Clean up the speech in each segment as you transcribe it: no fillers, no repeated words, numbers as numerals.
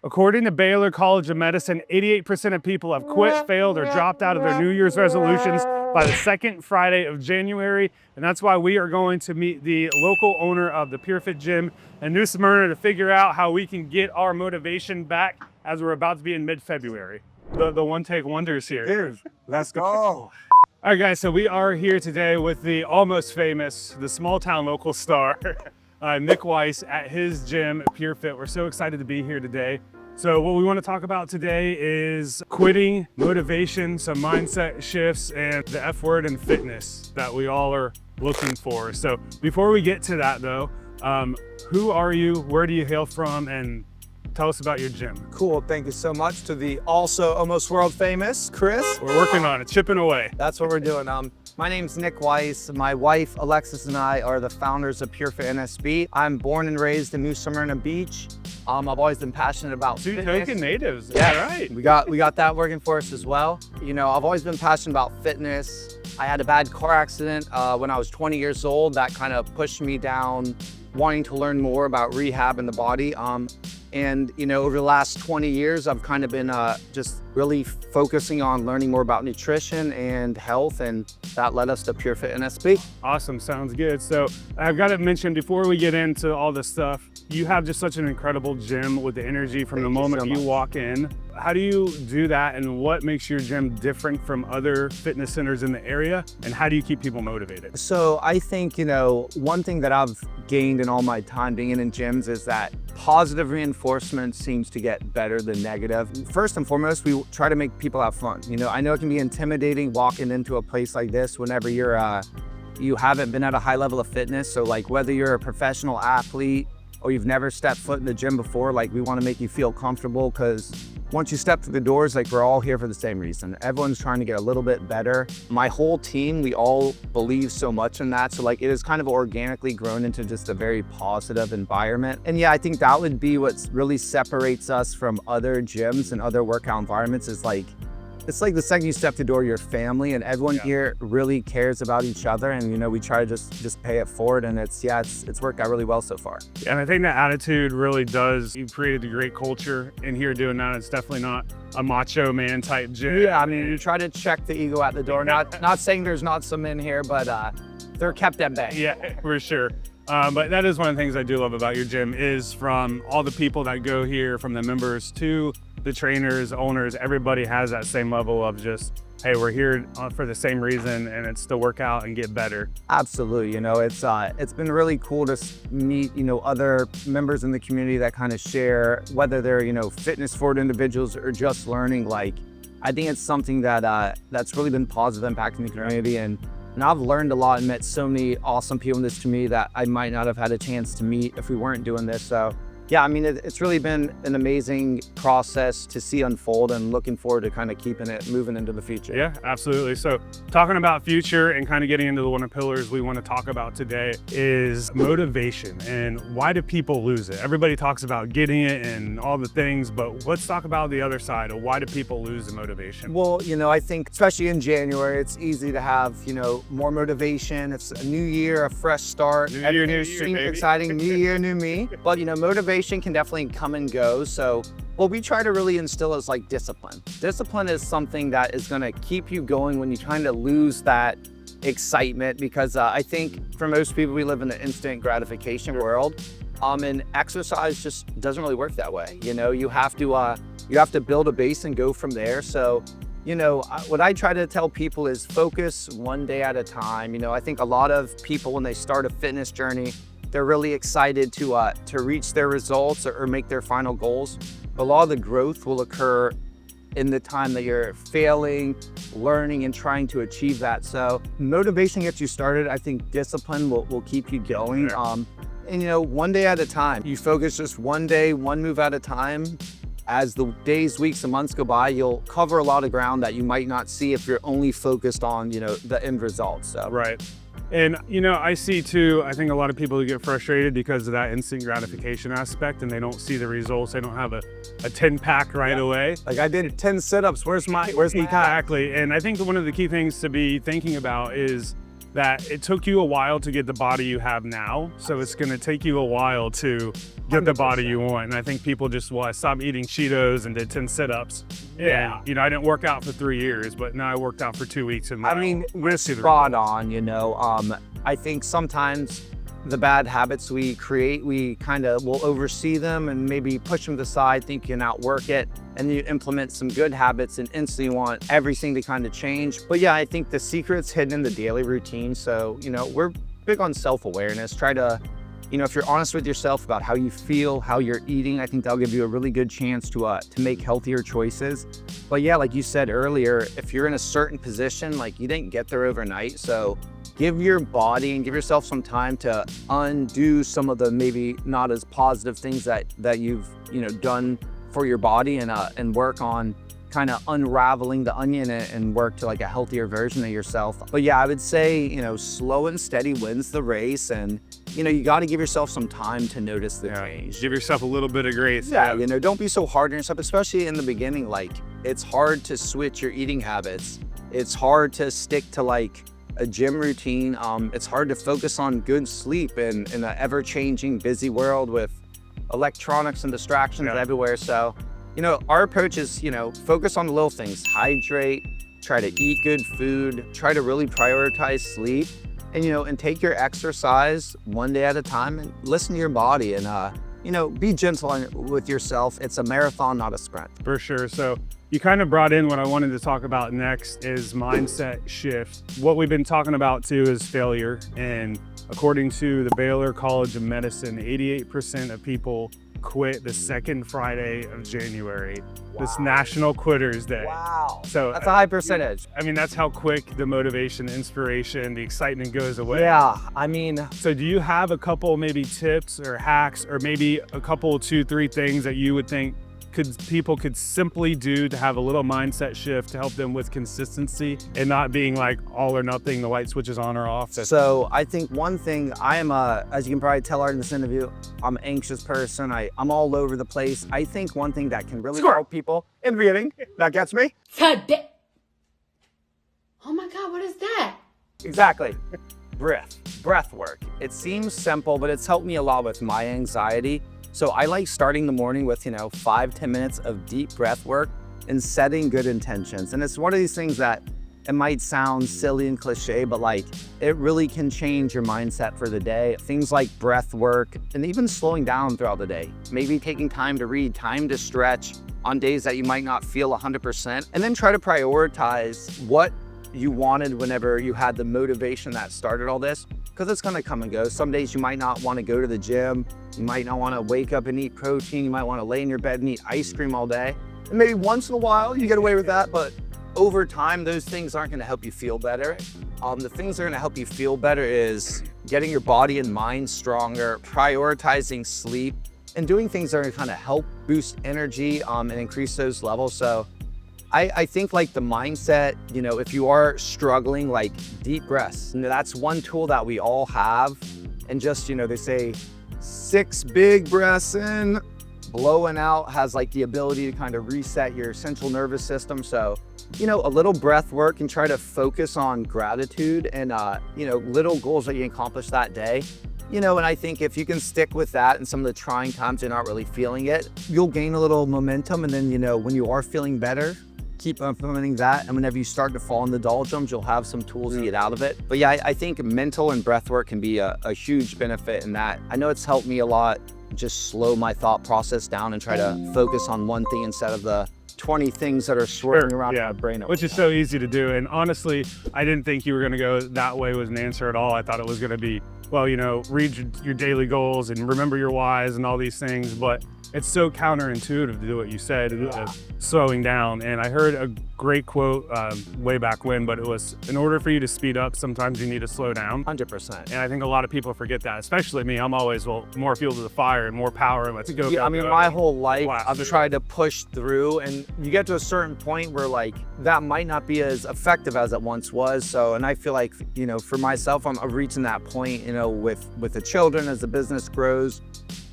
According to Baylor College of Medicine, 88% of people have quit, failed, or dropped out of their New Year's resolutions by the second Friday of January. And that's why we are going to meet the local owner of the PureFit Gym in New Smyrna to figure out how we can get our motivation back as we're about to be in mid-February. The one take wonders here. Dude, let's go. All right, guys, so we are here today with the almost famous, the small town local star, Nick Weiss at his gym, PureFit. We're so excited to be here today. So what we want to talk about today is quitting, motivation, some mindset shifts, and the F word in fitness that we all are looking for. So before we get to that though, who are you, where do you hail from, and tell us about your gym. Cool, thank you so much to the also almost world famous Chris. We're working on it, chipping away. That's what we're doing. My name's Nick Weiss. My wife, Alexis, and I are the founders of PureFit NSB. I'm born and raised in New Smyrna Beach. I've always been passionate about fitness. Token natives, yeah, right. We got that working for us as well. You know, I've always been passionate about fitness. I had a bad car accident when I was 20 years old. That kind of pushed me down wanting to learn more about rehab in the body. And you know, over the last 20 years, I've kind of been just really focusing on learning more about nutrition and health, and that led us to PureFit NSB. Awesome, sounds good. So I've got to mention before we get into all this stuff, you have just such an incredible gym with the energy from the moment you walk in. How do you do that, and what makes your gym different from other fitness centers in the area, and how do you keep people motivated? So I think, you know, one thing that I've gained in all my time being in gyms is that positive reinforcement seems to get better than negative. First and foremost, we try to make people have fun. You know, I know it can be intimidating walking into a place like this whenever you haven't been at a high level of fitness. So like whether you're a professional athlete or you've never stepped foot in the gym before, like we want to make you feel comfortable, because once you step through the doors, like we're all here for the same reason. Everyone's trying to get a little bit better. My whole team, we all believe so much in that. So like it has kind of organically grown into just a very positive environment. And yeah, I think that would be what really separates us from other gyms and other workout environments is like, it's like the second you step through the door, your family, and everyone here really cares about each other. And you know, we try to just pay it forward, and it's worked out really well so far. And I think that attitude really does, you've created a great culture in here doing that. It's definitely not a macho man type gym. Yeah, I mean, you try to check the ego at the door. Not saying there's not some in here, but they're kept at bay. Yeah, for sure. But that is one of the things I do love about your gym is from all the people that go here, from the members to the trainers, owners, everybody has that same level of just, hey, we're here for the same reason, and it's to work out and get better. Absolutely. You know, it's been really cool to meet, you know, other members in the community that kind of share, whether they're, you know, fitness forward individuals or just learning. Like, I think it's something that that's really been positive impact in the community. And I've learned a lot and met so many awesome people in this community that I might not have had a chance to meet if we weren't doing this. So yeah, I mean, it's really been an amazing process to see unfold, and looking forward to kind of keeping it moving into the future. Yeah, absolutely. So talking about future and kind of getting into the one of the pillars we want to talk about today is motivation, and why do people lose it? Everybody talks about getting it and all the things, but let's talk about the other side of why do people lose the motivation? Well, you know, I think especially in January, it's easy to have, you know, more motivation. It's a new year, a fresh start. New year, new you, exciting, new year, new me. But you know, motivation can definitely come and go. So what we try to really instill is like discipline. Discipline is something that is going to keep you going when you kind of lose that excitement, because I think for most people, we live in an instant gratification world. And exercise just doesn't really work that way. You know, you have to build a base and go from there. So, you know, what I try to tell people is focus one day at a time. You know, I think a lot of people, when they start a fitness journey, they're really excited to reach their results or make their final goals. But a lot of the growth will occur in the time that you're failing, learning, and trying to achieve that. So motivation gets you started. I think discipline will keep you going. And you know, one day at a time. You focus just one day, one move at a time. As the days, weeks, and months go by, you'll cover a lot of ground that you might not see if you're only focused on, you know, the end results. So. Right. And, you know, I see too, I think a lot of people get frustrated because of that instant gratification aspect, and they don't see the results. They don't have a 10-pack right away. Like I did 10 sit-ups, where's my Exactly. And I think one of the key things to be thinking about is that it took you a while to get the body you have now. So it's going to take you a while to get the body you want. And I think people just, well, I stopped eating Cheetos and did 10 sit-ups. Yeah. And, I didn't work out for 3 years, but now I worked out for 2 weeks. And I mean, we're spot on, I think sometimes the bad habits we create, we kind of will oversee them and maybe push them to the side, think you can outwork it, and you implement some good habits and instantly want everything to kind of change. But yeah, I think the secret's hidden in the daily routine. So, we're big on self-awareness. Try to, if you're honest with yourself about how you feel, how you're eating, I think that'll give you a really good chance to make healthier choices. But yeah, like you said earlier, if you're in a certain position, like you didn't get there overnight, so give your body and give yourself some time to undo some of the maybe not as positive things that you've done for your body, and work on kind of unraveling the onion and work to like a healthier version of yourself. But yeah, I would say slow and steady wins the race, and you got to give yourself some time to notice the change. Give yourself a little bit of grace. Yeah, don't be so hard on yourself, especially in the beginning. Like, it's hard to switch your eating habits. It's hard to stick to like a gym routine. It's hard to focus on good sleep in an ever-changing, busy world with electronics and distractions everywhere. So, our approach is, focus on the little things. Hydrate, try to eat good food, try to really prioritize sleep, and take your exercise one day at a time and listen to your body and, be gentle with yourself. It's a marathon, not a sprint. For sure. So you kind of brought in what I wanted to talk about next is mindset shift. What we've been talking about too is failure. And according to the Baylor College of Medicine, 88% of people quit the second Friday of January. Wow. This National Quitters Day. Wow. So that's a high percentage. I mean, that's how quick the motivation, the inspiration, the excitement goes away. Yeah, I mean. So do you have a couple maybe tips or hacks, or maybe a couple, 2-3 things that you would think people could simply do to have a little mindset shift to help them with consistency and not being like all or nothing, the light switch is on or off? So I think one thing, I am as you can probably tell in this interview, I'm an anxious person. I'm all over the place. I think one thing that can really help people in the beginning, that gets me. Oh my God, what is that? Exactly. Breath work. It seems simple, but it's helped me a lot with my anxiety. So I like starting the morning with, 5-10 minutes of deep breath work and setting good intentions. And it's one of these things that it might sound silly and cliche, but like it really can change your mindset for the day. Things like breath work and even slowing down throughout the day. Maybe taking time to read, time to stretch on days that you might not feel 100%. And then try to prioritize what you wanted whenever you had the motivation that started all this, because it's gonna come and go. Some days you might not wanna go to the gym. You might not wanna wake up and eat protein. You might wanna lay in your bed and eat ice cream all day. And maybe once in a while you get away with that, but over time, those things aren't gonna help you feel better. The things that are gonna help you feel better is getting your body and mind stronger, prioritizing sleep, and doing things that are gonna kind of help boost energy and increase those levels. So I think like the mindset, if you are struggling, like deep breaths, that's one tool that we all have. And just, they say 6 big breaths in, blowing out has like the ability to kind of reset your central nervous system. So, a little breath work and try to focus on gratitude and, little goals that you accomplish that day. And I think if you can stick with that and some of the trying times you're not really feeling it, you'll gain a little momentum. And then, when you are feeling better, keep implementing that. And whenever you start to fall in the doldrums, you'll have some tools to get out of it. But yeah, I think mental and breath work can be a huge benefit in that. I know it's helped me a lot, just slow my thought process down and try to focus on one thing instead of the 20 things that are swirling around my brain. Which is so easy to do. And honestly, I didn't think you were going to go that way with an answer at all. I thought it was going to be, well, read your daily goals and remember your whys and all these things. But it's so counterintuitive to do what you said, slowing down. And I heard a great quote way back when, but it was, in order for you to speed up, sometimes you need to slow down. 100%. And I think a lot of people forget that, especially me. I'm always, more fuel to the fire and more power, and let's go. Yeah, my whole life, I've tried to push through, and you get to a certain point where like, that might not be as effective as it once was. So, and I feel like, for myself, I'm reaching that point, with the children as the business grows.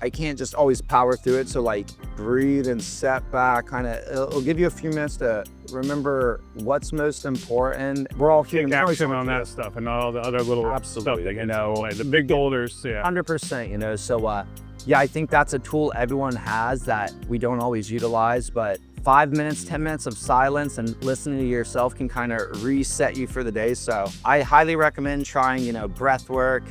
I can't just always power through it. So like breathe and set back, kind of, it'll give you a few minutes to remember what's most important. We're all Take action on that stuff and not all the other little stuff, you know, like the big boulders. Yeah. 100%, you know, so yeah, I think that's a tool everyone has that we don't always utilize, but 5 minutes, 10 minutes of silence and listening to yourself can kind of reset you for the day. So I highly recommend trying, you know, breath work,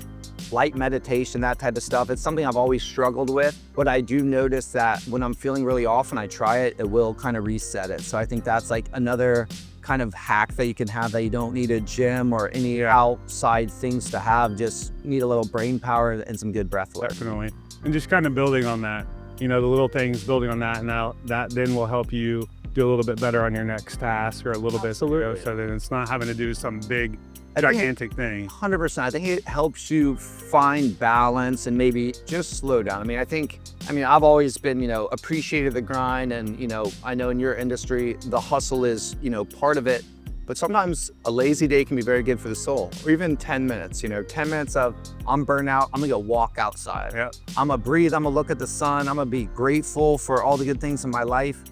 light meditation, that type of stuff. It's something I've always struggled with, but I do notice that when I'm feeling really off and I try it, it will kind of reset it. So I think that's like another kind of hack that you can have, that you don't need a gym or any outside things to have, just need a little brain power and some good breath work. Definitely. And just kind of building on that, you know, the little things, building on that, and now that then will help you do a little bit better on your next task, or a little bit, you know, so that it's not having to do some big gigantic thing. 100%. I think it helps you find balance and maybe just slow down. I mean, I've always been, you know, appreciated the grind, and, you know, I know in your industry, the hustle is, you know, part of it, but sometimes a lazy day can be very good for the soul, or even 10 minutes, you know, 10 minutes of, I'm burnt out, I'm gonna go walk outside. Yeah. I'm gonna breathe, I'm gonna look at the sun, I'm gonna be grateful for all the good things in my life,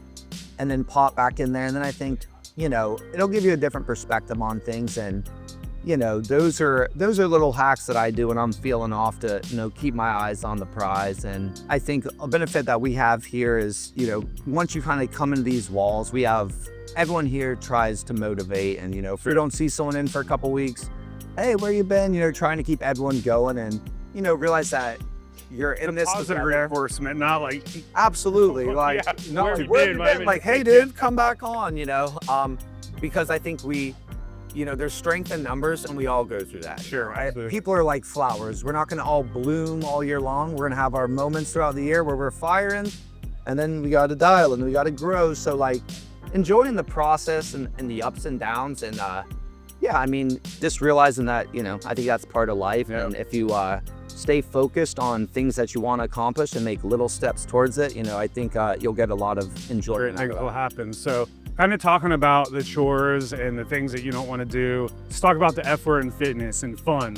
and then pop back in there. And then I think, you know, it'll give you a different perspective on things. And, you know, those are little hacks that I do when I'm feeling off to, you know, keep my eyes on the prize. And I think a benefit that we have here is, you know, once you kind of come into these walls, everyone here tries to motivate. And, you know, if you don't see someone in for a couple weeks, hey, where you been? You know, trying to keep everyone going, and, you know, realize that you're in this positive reinforcement, not like absolutely like yeah, no, where you where you been? been? Like, hey dude, come back on, you know, because I think you know, there's strength in numbers, and we all go through that. Sure, absolutely. People are like flowers. We're not going to all bloom all year long. We're going to have our moments throughout the year where we're firing, and then we got to dial and we got to grow. So like enjoying the process and the ups and downs, and yeah, I mean, just realizing that, you know, I think that's part of life. Yeah. And if you stay focused on things that you want to accomplish and make little steps towards it, you know, I think you'll get a lot of enjoyment. Great things will happen. So kind of talking about the chores and the things that you don't want to do, let's talk about the effort and fitness and fun.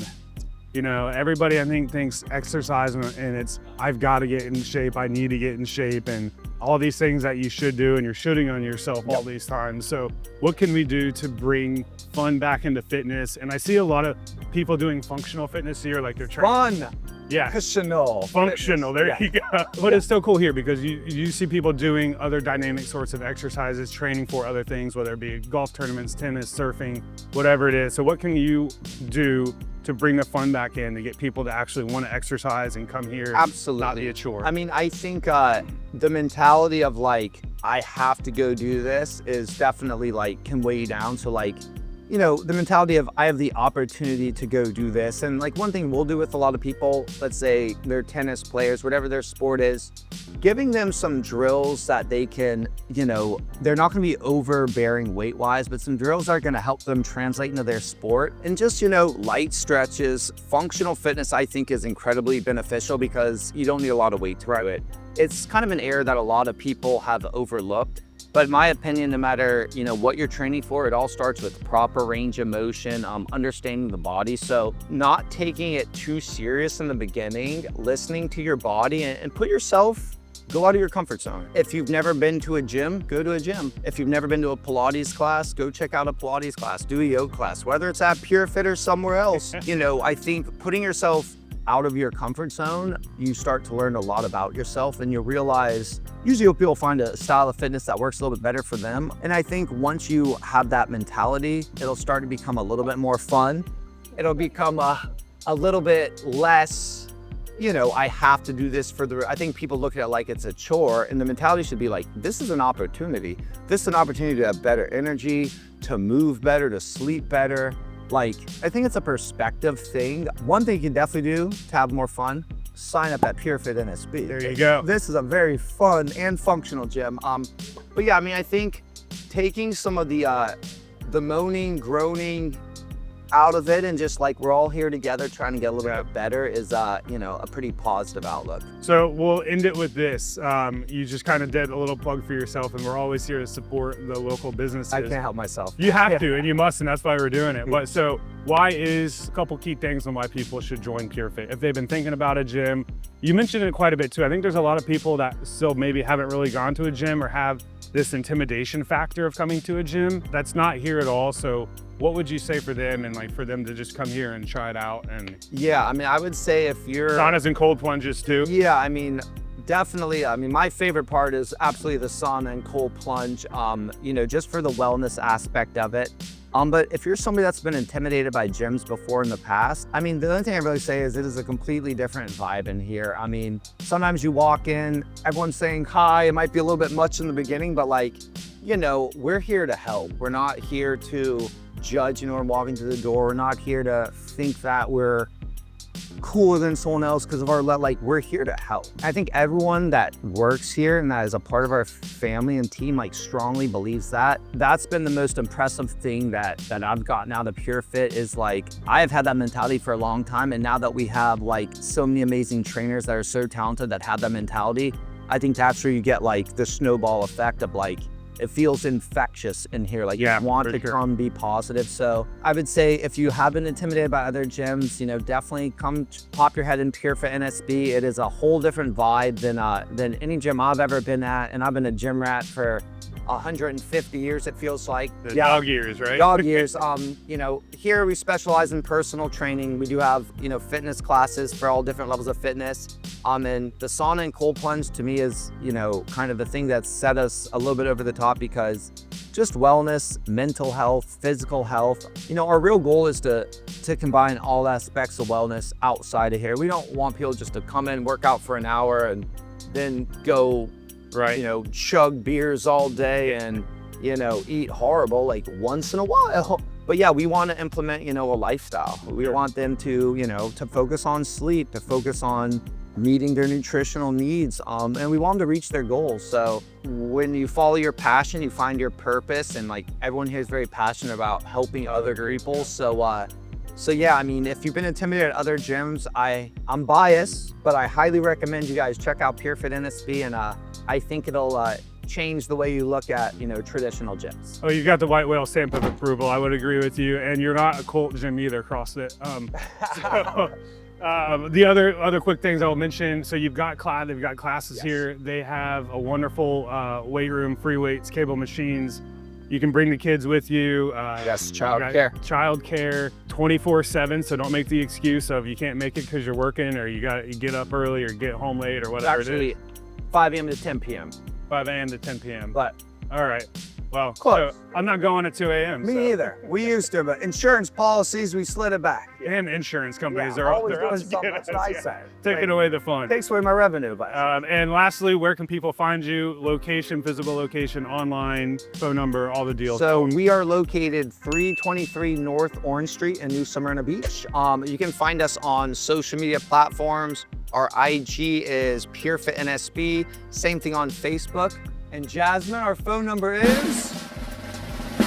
You know, everybody I think thinks exercise and it's, I've got to get in shape, I need to get in shape, and all these things that you should do, and you're shooting on yourself all these times. So what can we do to bring fun back into fitness? And I see a lot of people doing functional fitness here, like they're training. Fun. Yeah. Functional. Functional. There you go. But it's so cool here because you see people doing other dynamic sorts of exercises, training for other things, whether it be golf tournaments, tennis, surfing, whatever it is. So what can you do to bring the fun back in, to get people to actually want to exercise and come here? Absolutely. Not be a chore. I mean, I think the mentality of like, I have to go do this is definitely like can weigh you down. So like, you know, the mentality of I have the opportunity to go do this. And like one thing we'll do with a lot of people, let's say they're tennis players, whatever their sport is, giving them some drills that they can, you know, they're not going to be overbearing weight wise, but some drills are going to help them translate into their sport. And just, you know, light stretches, functional fitness, I think is incredibly beneficial because you don't need a lot of weight to do it. It's kind of an area that a lot of people have overlooked. But in my opinion, no matter, you know, what you're training for, it all starts with proper range of motion, understanding the body. So not taking it too serious in the beginning, listening to your body, and put yourself, go out of your comfort zone. If you've never been to a gym, go to a gym. If you've never been to a Pilates class, go check out a Pilates class, do a yoga class, whether it's at Pure Fit or somewhere else. You know, I think putting yourself out of your comfort zone, you start to learn a lot about yourself, and you'll realize usually people find a style of fitness that works a little bit better for them. And I think once you have that mentality, it'll start to become a little bit more fun. It'll become a little bit less, you know, I have to do this I think people look at it like it's a chore, and the mentality should be like, this is an opportunity. This is an opportunity to have better energy, to move better, to sleep better. Like, I think it's a perspective thing. One thing you can definitely do to have more fun, sign up at Pure Fit NSB. There you go. This is a very fun and functional gym. But yeah, I mean, I think taking some of the moaning, groaning out of it, and just like we're all here together trying to get a little bit better is, you know, a pretty positive outlook. So we'll end it with this. You just kind of did a little plug for yourself, and we're always here to support the local businesses. I can't help myself. You have to, and you must, and that's why we're doing it. But so why is a couple key things on why people should join Pure Fit? If they've been thinking about a gym, You mentioned it quite a bit too. I think there's a lot of people that still maybe haven't really gone to a gym or have this intimidation factor of coming to a gym that's not here at all. So what would you say for them, and like for them to just come here and try it out? And Yeah, I mean, I would say if you're saunas and cold plunges too. Yeah, I mean, definitely. I mean, my favorite part is absolutely the sauna and cold plunge, you know, just for the wellness aspect of it. But if you're somebody that's been intimidated by gyms before in the past, I mean, the only thing I really say is it is a completely different vibe in here. I mean, sometimes you walk in, everyone's saying hi, it might be a little bit much in the beginning, but like, you know, we're here to help. We're not here to judge, you know, when walking to the door. We're not here to think that we're cooler than someone else because of our like, we're here to help. I think everyone that works here and that is a part of our family and team like strongly believes that. That's been the most impressive thing that I've gotten out of PureFit is like, I have had that mentality for a long time, and now that we have like so many amazing trainers that are so talented that have that mentality, I think that's where you get like the snowball effect of like, it feels infectious in here. Like you want to come be positive. So I would say if you have been intimidated by other gyms, you know, definitely come pop your head in PureFit NSB. It is a whole different vibe than any gym I've ever been at. And I've been a gym rat for 150 years, it feels like. Dog years, right? Dog years. You know, here we specialize in personal training. We do have, you know, fitness classes for all different levels of fitness. And the sauna and cold plunge to me is, you know, kind of the thing that set us a little bit over the top because just wellness, mental health, physical health. You know, our real goal is to combine all aspects of wellness outside of here. We don't want people just to come in, work out for an hour and then go, you know, chug beers all day and, you know, eat horrible like once in a while. But yeah, we want to implement, you know, a lifestyle. We want them to, you know, to focus on sleep, to focus on meeting their nutritional needs, and we want them to reach their goals. So when you follow your passion, you find your purpose, and like everyone here is very passionate about helping other people. So yeah, I mean, if you've been intimidated at other gyms, I'm biased, but I highly recommend you guys check out PureFit NSB, and I think it'll change the way you look at, you know, traditional gyms. Oh, you got the white whale stamp of approval. I would agree with you, and you're not a cult gym either, CrossFit. The other quick things I'll mention. So they've got classes here. They have a wonderful weight room, free weights, cable machines. You can bring the kids with you. Yes, childcare. Childcare 24/7. So don't make the excuse of you can't make it because you're working or you get up early or get home late or whatever it is. 5 a.m. to 10 p.m. 5 a.m. to 10 p.m. But all right. Well, close. So I'm not going at 2 a.m. Me either. We used to, but insurance policies, we slid it back. And insurance companies Yeah, are always they're out doing to something. get That's what I us. say. Taking away the fun. Takes away my revenue. But And lastly, where can people find you? Location, physical location, online, phone number, all the deals. So we are located 323 North Orange Street in New Smyrna Beach. You can find us on social media platforms. Our IG is PureFit NSB. Same thing on Facebook. And Jasmine, our phone number is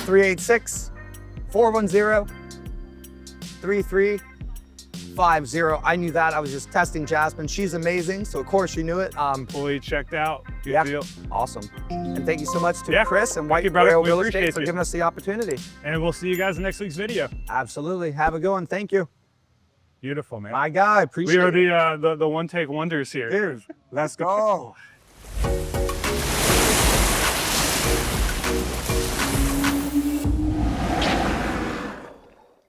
386-410-3350. I knew that. I was just testing Jasmine. She's amazing, so of course you knew it. Fully checked out. Good deal. Awesome. And thank you so much to Chris and White brother. Whale We Real appreciate Estate for you. giving us the opportunity. And we'll see you guys in next week's video. Absolutely. Have a good one. Thank you. Beautiful, man. My guy, appreciate We it. are the one take wonders here. Cheers. Let's go.